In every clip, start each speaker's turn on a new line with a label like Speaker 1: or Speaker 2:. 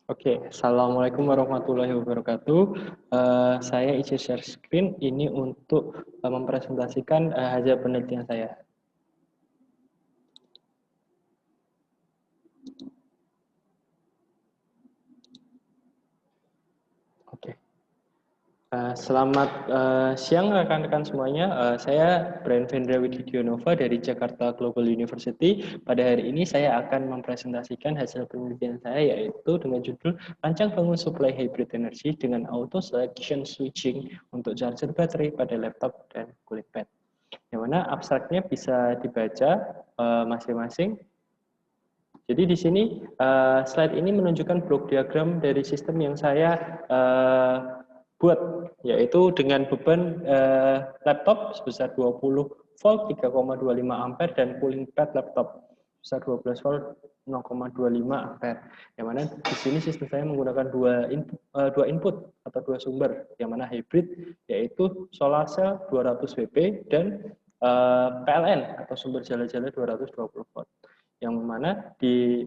Speaker 1: Oke, Assalamualaikum warahmatullahi wabarakatuh. Saya isi share screen ini untuk mempresentasikan hasil penelitian saya. Oke. Selamat siang rekan-rekan semuanya. Saya Brian Vendra Wididionova dari Jakarta Global University. Pada hari ini saya akan mempresentasikan hasil penelitian saya yaitu dengan judul rancang bangun supply hybrid energy dengan auto selection switching untuk charger baterai pada laptop dan kulit pad. Yang mana abstraknya bisa dibaca masing-masing. Jadi di sini slide ini menunjukkan blok diagram dari sistem yang saya buat, yaitu dengan beban laptop sebesar 20 volt 3,25 ampere dan cooling pad laptop sebesar 12 volt 0,25 ampere. Yang mana di sini sistem saya menggunakan dua input atau dua sumber, yang mana hybrid, yaitu solar cell 200 WP dan PLN atau sumber jala-jala 220 volt. Yang mana di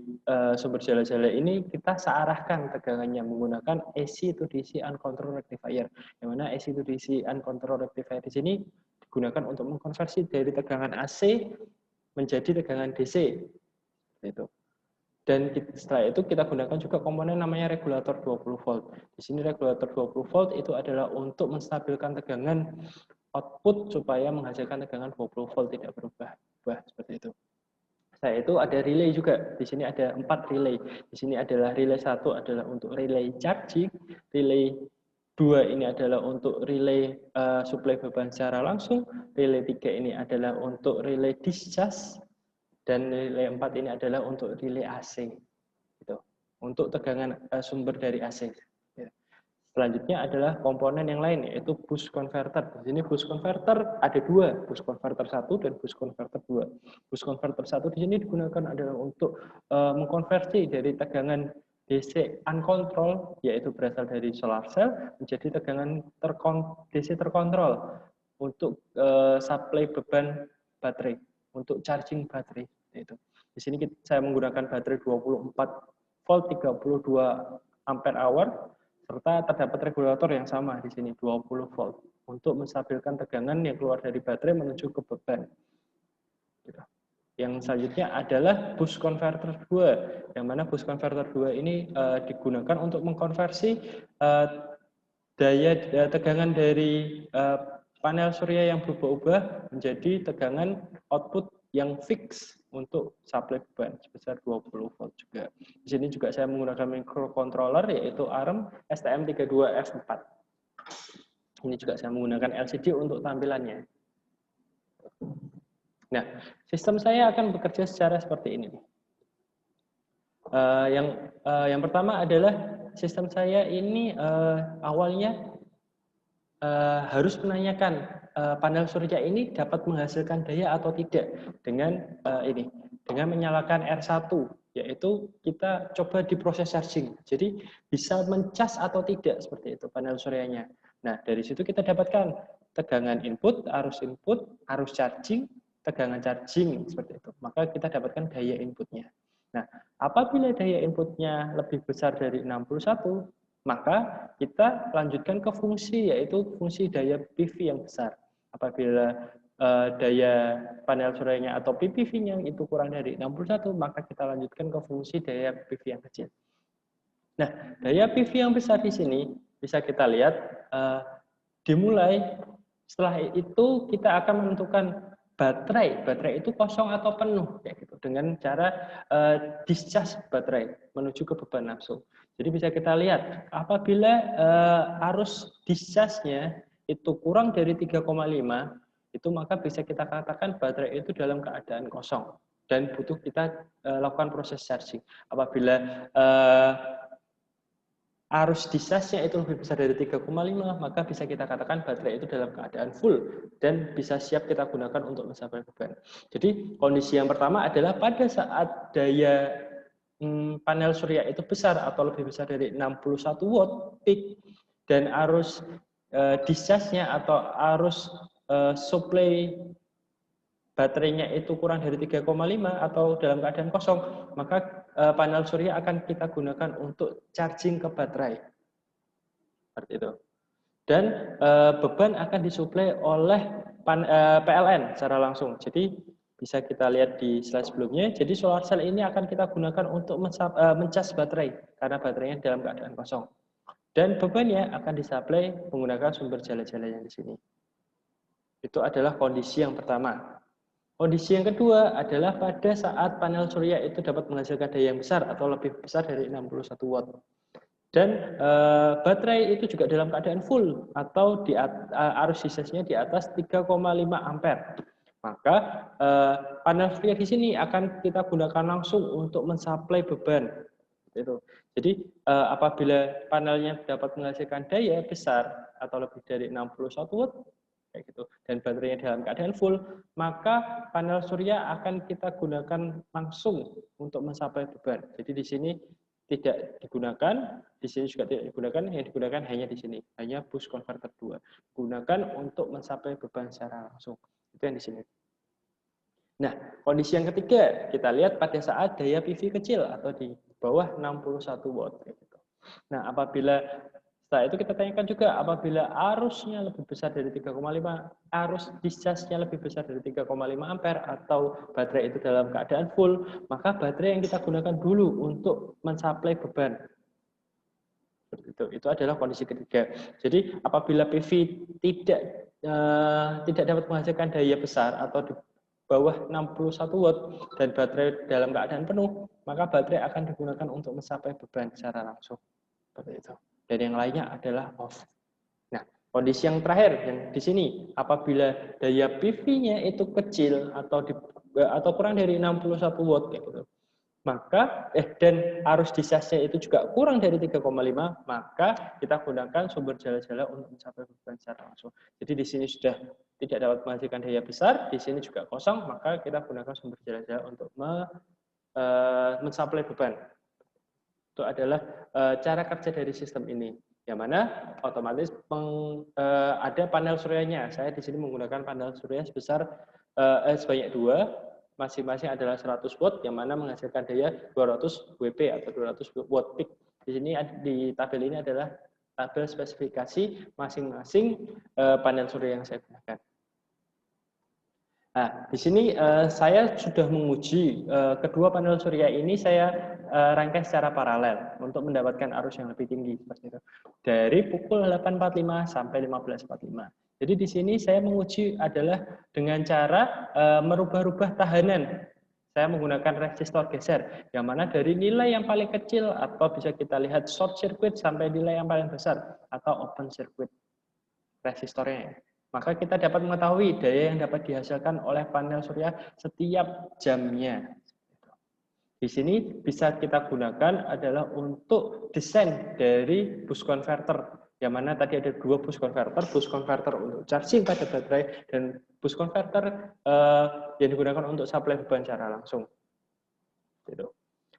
Speaker 1: sumber jala-jala ini kita searahkan tegangannya menggunakan AC to DC uncontrolled rectifier. Yang mana AC to DC uncontrolled rectifier di sini digunakan untuk mengkonversi dari tegangan AC menjadi tegangan DC. Itu. Dan setelah itu kita gunakan juga komponen namanya regulator 20 volt. Di sini regulator 20 volt itu adalah untuk menstabilkan tegangan output supaya menghasilkan tegangan 20 volt tidak berubah. Seperti itu. Nah, itu ada relay juga. Di sini ada 4 relay. Di sini adalah relay 1 adalah untuk relay charging, relay 2 ini adalah untuk relay suplai beban secara langsung, relay 3 ini adalah untuk relay discharge, dan relay 4 ini adalah untuk relay AC. Gitu. Untuk tegangan sumber dari AC. Selanjutnya adalah komponen yang lain, yaitu boost converter. Di sini boost converter ada dua, boost converter 1 dan boost converter 2. Boost converter 1 di sini digunakan adalah untuk mengkonversi dari tegangan DC uncontrol, yaitu berasal dari solar cell, menjadi tegangan DC terkontrol untuk supply beban baterai, untuk charging baterai. Itu. Di sini saya menggunakan baterai 24 volt 32 ampere hour, serta terdapat regulator yang sama di sini 20 volt untuk menstabilkan tegangan yang keluar dari baterai menuju ke beban. Yang selanjutnya adalah boost converter 2, yang mana boost converter 2 ini digunakan untuk mengkonversi daya tegangan dari panel surya yang berubah-ubah menjadi tegangan output yang fix untuk supply beban sebesar 20 volt juga. Di sini juga saya menggunakan microcontroller yaitu ARM STM32F4. Ini juga saya menggunakan LCD untuk tampilannya. Nah, sistem saya akan bekerja secara seperti ini. Yang pertama adalah sistem saya ini awalnya harus menanyakan panel surya ini dapat menghasilkan daya atau tidak dengan dengan menyalakan R1, yaitu kita coba di proses charging. Jadi bisa mencas atau tidak seperti itu panel suryanya. Nah, dari situ kita dapatkan tegangan input, arus charging, tegangan charging seperti itu. Maka kita dapatkan daya inputnya. Nah, apabila daya inputnya lebih besar dari 61, maka kita lanjutkan ke fungsi, yaitu fungsi daya PV yang besar. Apabila daya panel suryanya atau PPV-nya itu kurang dari 61, maka kita lanjutkan ke fungsi daya PV yang kecil. Nah, daya PV yang besar di sini bisa kita lihat dimulai setelah itu kita akan menentukan baterai itu kosong atau penuh, kayak gitu, dengan cara discharge baterai menuju ke beban nafsu. Jadi bisa kita lihat apabila arus discharge-nya itu kurang dari 3,5, itu maka bisa kita katakan baterai itu dalam keadaan kosong dan butuh kita lakukan proses charging. Apabila arus discharge-nya itu lebih besar dari 3,5, maka bisa kita katakan baterai itu dalam keadaan full dan bisa siap kita gunakan untuk mencapai beban. Jadi kondisi yang pertama adalah pada saat daya panel surya itu besar atau lebih besar dari 61 watt peak dan arus discharge-nya atau arus supply baterainya itu kurang dari 3,5 atau dalam keadaan kosong, maka panel surya akan kita gunakan untuk charging ke baterai. Seperti itu. Dan beban akan disuplai oleh PLN secara langsung. Jadi bisa kita lihat di slide sebelumnya. Jadi solar cell ini akan kita gunakan untuk mencas baterai karena baterainya dalam keadaan kosong. Dan bebannya akan disuplai menggunakan sumber jala-jala yang di sini. Itu adalah kondisi yang pertama. Kondisi yang kedua adalah pada saat panel surya itu dapat menghasilkan daya yang besar atau lebih besar dari 61 watt. Dan baterai itu juga dalam keadaan full atau arus discharge-nya di atas 3,5 ampere. Maka panel surya di sini akan kita gunakan langsung untuk mensuplai beban. Jadi apabila panelnya dapat menghasilkan daya besar atau lebih dari 61 watt, kayak gitu, dan baterainya dalam keadaan full, maka panel surya akan kita gunakan langsung untuk mensuplai beban. Jadi di sini tidak digunakan, di sini juga tidak digunakan, yang digunakan hanya di sini, hanya boost converter 2. Gunakan untuk mensuplai beban secara langsung. Itu yang di sini. Nah, kondisi yang ketiga, kita lihat pada saat daya PV kecil atau di bawah 61 watt. Nah, apabila setelah itu kita tanyakan juga apabila arusnya lebih besar dari 3,5, arus discharge-nya lebih besar dari 3,5 ampere atau baterai itu dalam keadaan full, maka baterai yang kita gunakan dulu untuk mensuplai beban. Itu adalah kondisi ketiga. Jadi apabila PV tidak dapat menghasilkan daya besar atau di bawah 61 watt dan baterai dalam keadaan penuh, maka baterai akan digunakan untuk mensuplai beban secara langsung. Seperti itu. Dan yang lainnya adalah off. Nah, kondisi yang terakhir yang di sini, apabila daya PV-nya itu kecil atau kurang dari 61 watt, gitu, maka dan arus discharge-nya itu juga kurang dari 3,5, maka kita gunakan sumber jala-jala untuk mencapai beban secara langsung. Jadi di sini sudah tidak dapat menghasilkan daya besar, di sini juga kosong, maka kita gunakan sumber jala-jala untuk mensuplai beban. Itu adalah cara kerja dari sistem ini, yang mana otomatis ada panel suryanya. Saya di sini menggunakan panel surya sebanyak 2, masing-masing adalah 100 watt, yang mana menghasilkan daya 200 WP atau 200 watt peak. Di sini di tabel ini adalah tabel spesifikasi masing-masing panel surya yang saya gunakan. Nah, di sini saya sudah menguji kedua panel surya ini, saya rangkai secara paralel untuk mendapatkan arus yang lebih tinggi seperti itu. Dari pukul 8.45 sampai 15.45. Jadi di sini saya menguji adalah dengan cara merubah-rubah tahanan. Saya menggunakan resistor geser, yang mana dari nilai yang paling kecil atau bisa kita lihat short circuit sampai nilai yang paling besar atau open circuit resistornya. Maka kita dapat mengetahui daya yang dapat dihasilkan oleh panel surya setiap jamnya. Di sini bisa kita gunakan adalah untuk desain dari boost converter, yang mana tadi ada 2 boost converter untuk charging pada baterai dan boost converter yang digunakan untuk supply beban secara langsung.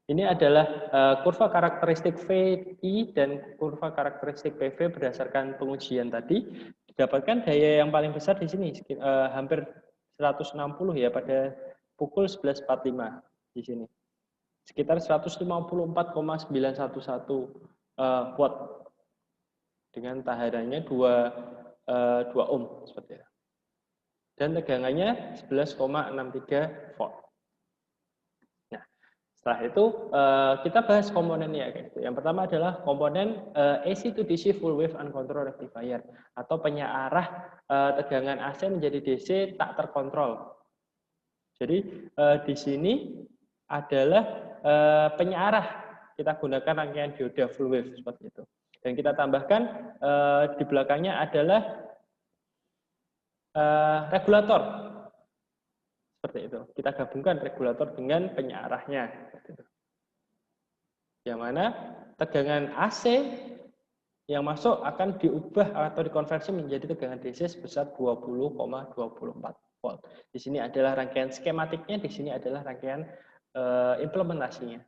Speaker 1: Ini adalah kurva karakteristik VI dan kurva karakteristik PV berdasarkan pengujian tadi. Didapatkan daya yang paling besar di sini hampir 160 ya pada pukul 11.45 di sini. Sekitar 154,911 watt dengan tahanannya 2 ohm seperti itu. Dan tegangannya 11,63 volt. Setelah itu kita bahas komponennya. Yang pertama adalah komponen AC to DC full wave uncontrolled rectifier atau penyearah tegangan AC menjadi DC tak terkontrol. Jadi di sini adalah penyearah, kita gunakan rangkaian dioda full wave seperti itu. Dan kita tambahkan di belakangnya adalah regulator. Seperti itu. Kita gabungkan regulator dengan penyearahnya. Yang mana tegangan AC yang masuk akan diubah atau dikonversi menjadi tegangan DC sebesar 20,24 volt. Di sini adalah rangkaian skematiknya, di sini adalah rangkaian implementasinya.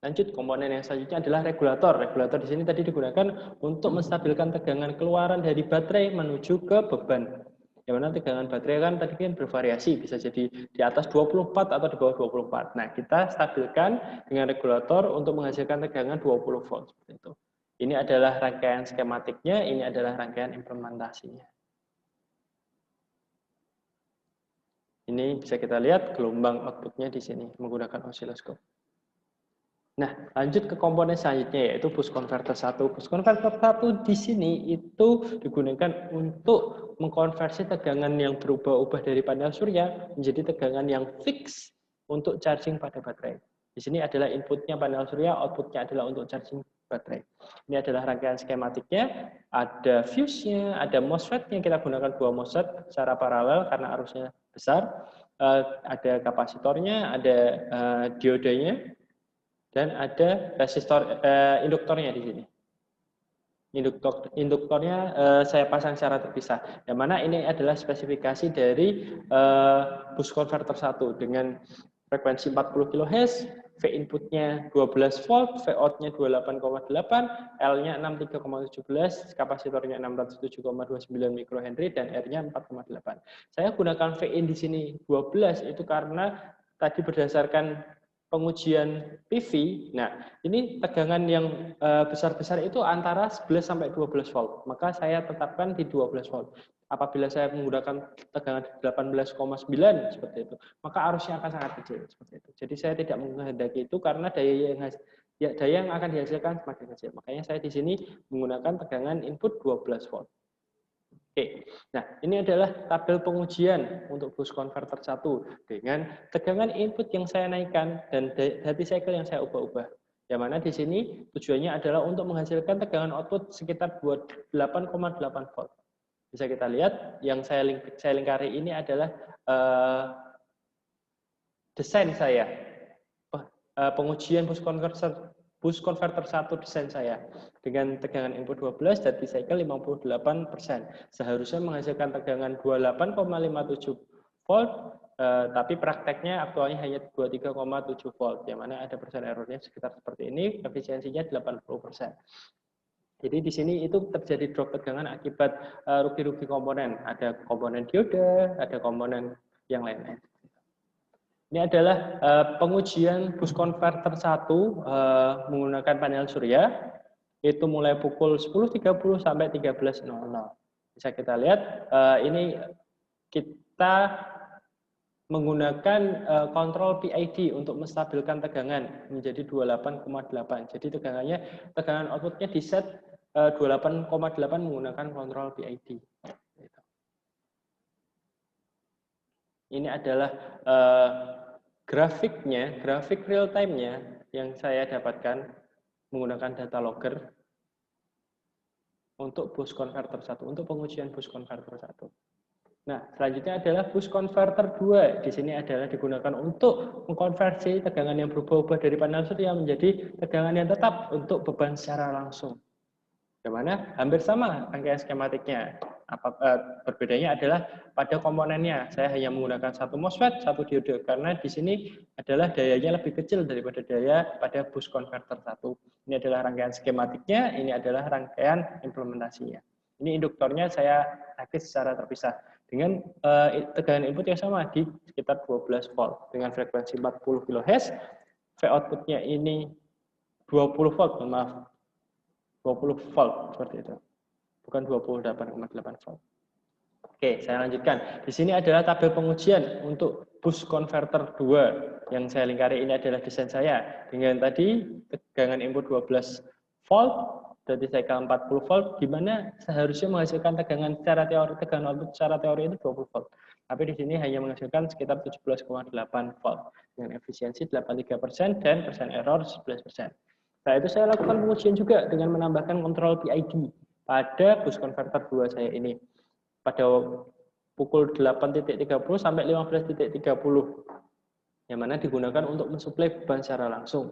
Speaker 1: Lanjut, komponen yang selanjutnya adalah regulator. Regulator di sini tadi digunakan untuk menstabilkan tegangan keluaran dari baterai menuju ke beban. Yang mana tegangan baterai kan tadi kan bervariasi, bisa jadi di atas 24 atau di bawah 24. Nah, kita stabilkan dengan regulator untuk menghasilkan tegangan 20 volt seperti itu. Ini adalah rangkaian skematiknya, ini adalah rangkaian implementasinya. Ini bisa kita lihat gelombang outputnya di sini menggunakan osiloskop. Nah, lanjut ke komponen selanjutnya yaitu boost converter 1. Boost converter 1 di sini itu digunakan untuk mengkonversi tegangan yang berubah-ubah dari panel surya menjadi tegangan yang fix untuk charging pada baterai. Di sini adalah inputnya panel surya, outputnya adalah untuk charging baterai. Ini adalah rangkaian skematiknya, ada fuse-nya, ada MOSFET-nya, kita gunakan 2 MOSFET secara paralel karena arusnya besar, ada kapasitornya, ada diodenya, dan ada resistor induktornya di sini. Induktornya saya pasang secara terpisah. Yang mana ini adalah spesifikasi dari boost converter 1 dengan frekuensi 40 kHz, V inputnya 12 volt, V outnya 28,8, L-nya 63,17, kapasitornya 607,29 mikrohenry dan R-nya 4,8. Saya gunakan V in di sini 12 itu karena tadi berdasarkan pengujian PV, nah ini tegangan yang besar-besar itu antara 11 sampai 12 volt. Maka saya tetapkan di 12 volt. Apabila saya menggunakan tegangan 18,9 seperti itu, maka arusnya akan sangat kecil seperti itu. Jadi saya tidak menghendaki itu karena daya yang akan dihasilkan semakin kecil. Makanya saya di sini menggunakan tegangan input 12 volt. Oke, nah ini adalah tabel pengujian untuk boost converter 1 dengan tegangan input yang saya naikkan dan duty cycle yang saya ubah-ubah. Yang mana di sini tujuannya adalah untuk menghasilkan tegangan output sekitar 8,8 volt. Bisa kita lihat yang saya lingkari ini adalah desain saya, pengujian boost converter 1 desain saya dengan tegangan input 12 dan cycle 58%. Seharusnya menghasilkan tegangan 28,57 volt, tapi prakteknya aktualnya hanya 23,7 volt, yang mana ada persen errornya sekitar seperti ini, efisiensinya 80%. Jadi di sini itu terjadi drop tegangan akibat rugi-rugi komponen. Ada komponen diode, ada komponen yang lain-lain. Ini adalah pengujian boost converter 1 menggunakan panel surya. Itu mulai pukul 10.30 sampai 13.00. Bisa kita lihat, ini kita menggunakan kontrol PID untuk menstabilkan tegangan menjadi 28,8. Jadi tegangan outputnya di set 28,8 menggunakan kontrol PID. Ini adalah grafik real time-nya yang saya dapatkan menggunakan data logger untuk boost converter 1, untuk pengujian boost converter 1. Nah, selanjutnya adalah boost converter 2. Di sini adalah digunakan untuk mengkonversi tegangan yang berubah-ubah dari panel surya menjadi tegangan yang tetap untuk beban secara langsung. Yang mana hampir sama rangkaian skematiknya. Berbedanya adalah pada komponennya. Saya hanya menggunakan satu MOSFET, satu diode karena di sini adalah dayanya lebih kecil daripada daya pada boost converter 1. Ini adalah rangkaian skematiknya, ini adalah rangkaian implementasinya. Ini induktornya saya rakit secara terpisah dengan tegangan input yang sama di sekitar 12 volt dengan frekuensi 40 kHz. V outputnya ini 20 volt, maaf. 20 volt seperti itu. Bukan 28,8 volt. Oke, saya lanjutkan. Di sini adalah tabel pengujian untuk boost converter 2 yang saya lingkari. Ini adalah desain saya. Dengan tadi tegangan input 12 volt, dari cycle 40 volt, di mana seharusnya menghasilkan tegangan secara teori, tegangan output secara teori itu 20 volt. Tapi di sini hanya menghasilkan sekitar 17,8 volt dengan efisiensi 83% dan persen error 11%. Nah, itu saya lakukan pengujian juga dengan menambahkan kontrol PID pada boost converter 2 saya ini. Pada pukul 8.30 sampai 15.30. Yang mana digunakan untuk mensuplai beban secara langsung.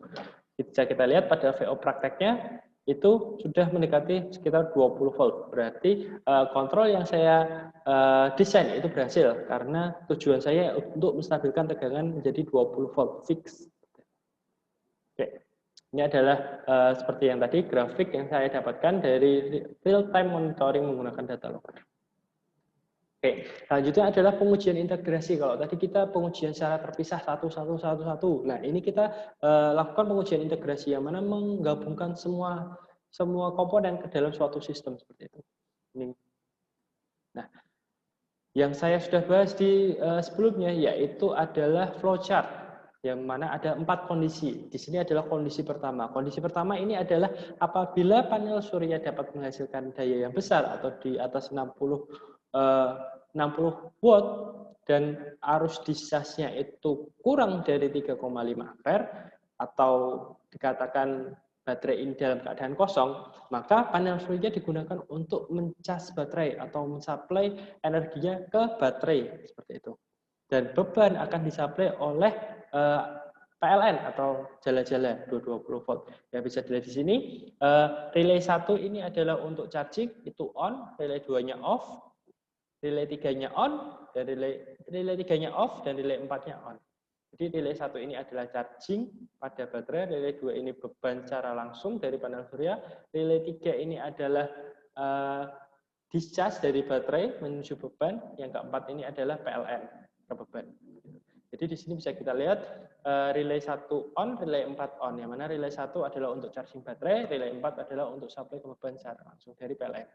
Speaker 1: Bisa kita lihat pada VO prakteknya, itu sudah mendekati sekitar 20 volt. Berarti kontrol yang saya desain itu berhasil, karena tujuan saya untuk menstabilkan tegangan menjadi 20 volt fix. Oke. Ini adalah seperti yang tadi, grafik yang saya dapatkan dari real time monitoring menggunakan data logger. Oke, Oke, selanjutnya adalah pengujian integrasi. Kalau tadi kita pengujian secara terpisah satu. Nah, ini kita lakukan pengujian integrasi yang mana menggabungkan semua komponen ke dalam suatu sistem seperti itu. Ini. Nah, yang saya sudah bahas di sebelumnya yaitu adalah flowchart, yang mana ada 4 kondisi. Di sini adalah kondisi pertama. Kondisi pertama ini adalah apabila panel surya dapat menghasilkan daya yang besar atau di atas 60 watt dan arus discharge-nya itu kurang dari 3,5 ampere atau dikatakan baterai ini dalam keadaan kosong, maka panel surya digunakan untuk mencas baterai atau mensuplai energinya ke baterai seperti itu. Dan beban akan disuplai oleh PLN atau jala-jala 220 volt. Ya bisa dilihat di sini, relay 1 ini adalah untuk charging, itu on, relay 2-nya off, relay 3-nya on, dan relay 3-nya off, dan relay 4-nya on. Jadi relay 1 ini adalah charging pada baterai, relay 2 ini beban secara langsung dari panel surya, relay 3 ini adalah discharge dari baterai menuju beban, yang keempat ini adalah PLN ke beban. Jadi di sini bisa kita lihat relay 1 on, relay 4 on, yang mana relay 1 adalah untuk charging baterai, relay 4 adalah untuk supply ke beban secara langsung dari PLN.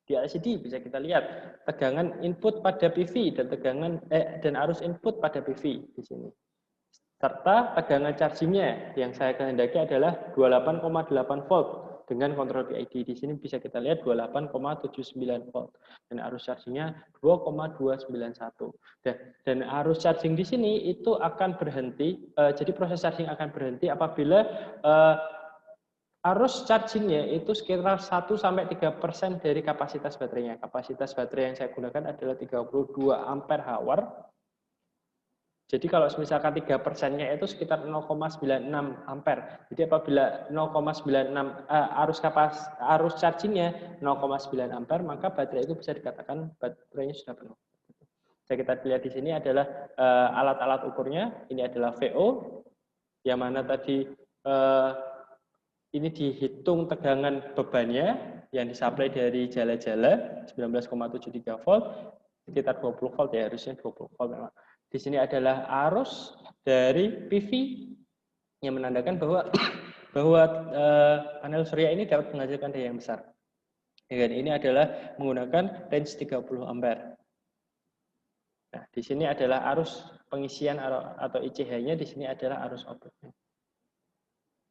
Speaker 1: Di LCD bisa kita lihat tegangan input pada PV dan arus input pada PV di sini. Serta tegangan chargingnya yang saya kehendaki adalah 28,8 volt dengan kontrol PID. Di sini bisa kita lihat 28,79 volt dan arus chargingnya 2,291. Dan arus charging di sini itu akan berhenti. Jadi proses charging akan berhenti apabila arus chargingnya itu sekitar 1-3% dari kapasitas baterainya. Kapasitas baterai yang saya gunakan adalah 32 ampere hour. Jadi kalau misalkan 3%-nya itu sekitar 0,96 ampere. Jadi apabila 0,96 arus chargingnya 0,9 ampere, maka baterai itu bisa dikatakan baterainya sudah penuh. Jadi kita lihat di sini adalah alat-alat ukurnya. Ini adalah VO, yang mana tadi ini dihitung tegangan bebannya yang disuplai dari jala-jala 19,73 volt, sekitar 20 volt ya, harusnya 20 volt memang. Di sini adalah arus dari PV yang menandakan bahwa panel surya ini dapat menghasilkan daya yang besar. Dan ini adalah menggunakan range 30 ampere. Nah, di sini adalah arus pengisian atau ICH-nya, di sini adalah arus output-nya.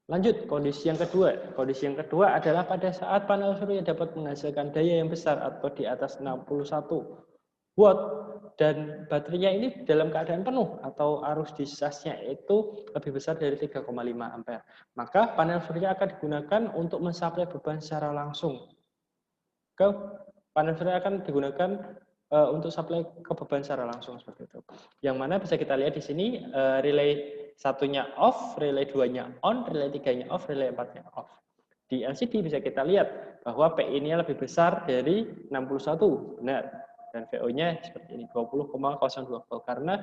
Speaker 1: Lanjut, kondisi yang kedua. Kondisi yang kedua adalah pada saat panel surya dapat menghasilkan daya yang besar atau di atas 61 watt dan baterainya ini dalam keadaan penuh atau arus discharge-nya itu lebih besar dari 3,5 ampere. Maka panel surya akan digunakan untuk mensuplai beban secara langsung. Panel surya akan digunakan untuk supply ke beban secara langsung seperti itu. Yang mana bisa kita lihat di sini relay 1-nya off, relay 2-nya on, relay 3-nya off, relay 4-nya off. Di LCD bisa kita lihat bahwa PI-nya lebih besar dari 61, benar. Dan VO-nya seperti ini 20,02 volt karena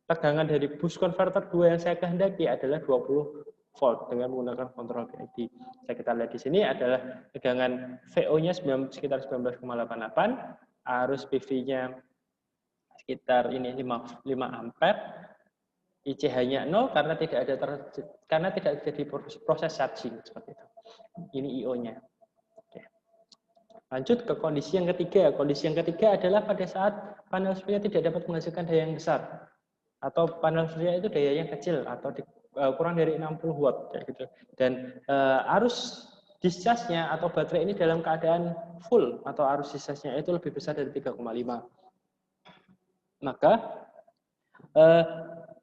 Speaker 1: tegangan dari boost converter 2 yang saya kehendaki adalah 20 volt dengan menggunakan kontrol PID. Bisa kita lihat di sini adalah tegangan VO-nya sekitar 19,88, arus PV-nya sekitar ini 5 ampere, ICH-nya 0 karena tidak terjadi proses charging seperti itu. Ini IO-nya. Lanjut ke kondisi yang ketiga. Kondisi yang ketiga adalah pada saat panel surya tidak dapat menghasilkan daya yang besar atau panel surya itu dayanya kecil atau kurang dari 60 watt gitu. Dan arus discharge-nya atau baterai ini dalam keadaan full atau arus discharge-nya itu lebih besar dari 3,5. Maka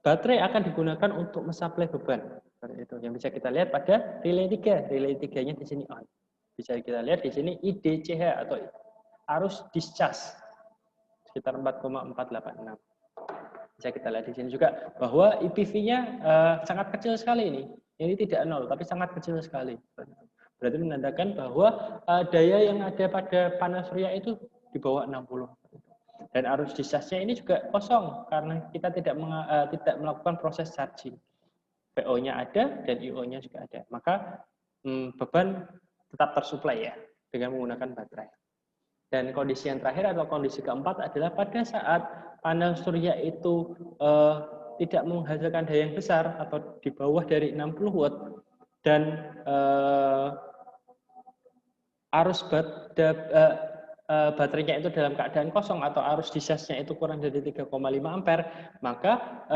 Speaker 1: baterai akan digunakan untuk mensuplai beban. Seperti itu. Yang bisa kita lihat pada relay 3. Relay 3-nya di sini on. Bisa kita lihat di sini IDCH atau arus discharge sekitar 4,486. Bisa kita lihat di sini juga bahwa IPV-nya sangat kecil sekali ini. Ini tidak nol, tapi sangat kecil sekali. Berarti menandakan bahwa daya yang ada pada panel surya itu di bawah 60. Dan arus discharge-nya ini juga kosong karena kita tidak melakukan proses charging. VO-nya ada dan IO-nya juga ada. Maka beban tetap tersuplai ya dengan menggunakan baterai. Dan kondisi yang terakhir atau kondisi keempat adalah pada saat panel surya itu tidak menghasilkan daya yang besar atau di bawah dari 60 watt dan arus baterainya itu dalam keadaan kosong atau arus discharge-nya itu kurang dari 3,5 ampere, maka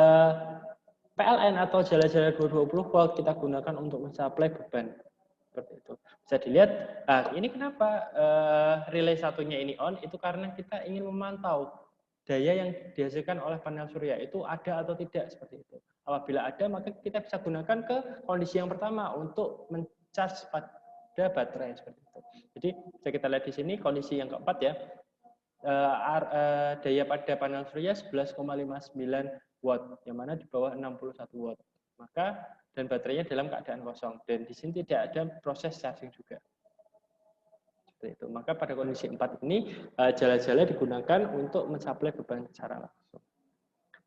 Speaker 1: PLN atau jala-jala 220 volt kita gunakan untuk mensuplai beban. Seperti itu. Bisa dilihat, ini kenapa relay satunya ini on, itu karena kita ingin memantau daya yang dihasilkan oleh panel surya itu ada atau tidak, seperti itu. Apabila ada, maka kita bisa gunakan ke kondisi yang pertama untuk mencharge pada baterai, seperti itu. Jadi, bisa kita lihat di sini kondisi yang keempat ya, daya pada panel surya 11,59 watt, yang mana di bawah 61 watt. Maka dan baterainya dalam keadaan kosong, dan di sini tidak ada proses charging juga. Seperti itu. Maka pada kondisi 4 ini jala-jala digunakan untuk mensuplai beban secara langsung.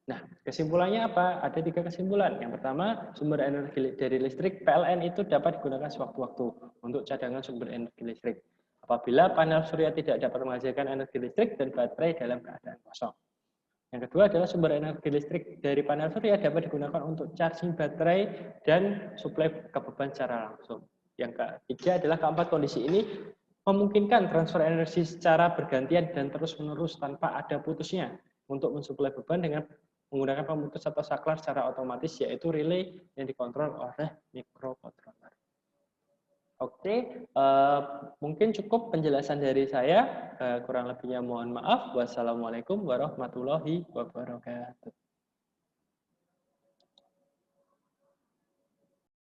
Speaker 1: Nah, kesimpulannya apa? Ada 3 kesimpulan. Yang pertama, sumber energi dari listrik PLN itu dapat digunakan sewaktu-waktu untuk cadangan sumber energi listrik. Apabila panel surya tidak dapat menghasilkan energi listrik dan baterai dalam keadaan kosong. Yang kedua adalah sumber energi listrik dari panel surya dapat digunakan untuk charging baterai dan suplai ke beban secara langsung. Yang ketiga adalah keempat kondisi ini memungkinkan transfer energi secara bergantian dan terus-menerus tanpa ada putusnya untuk mensuplai beban dengan menggunakan pemutus atau saklar secara otomatis, yaitu relay yang dikontrol oleh microcontroller. Oke, mungkin cukup penjelasan dari saya. Kurang lebihnya mohon maaf. Wassalamualaikum warahmatullahi wabarakatuh.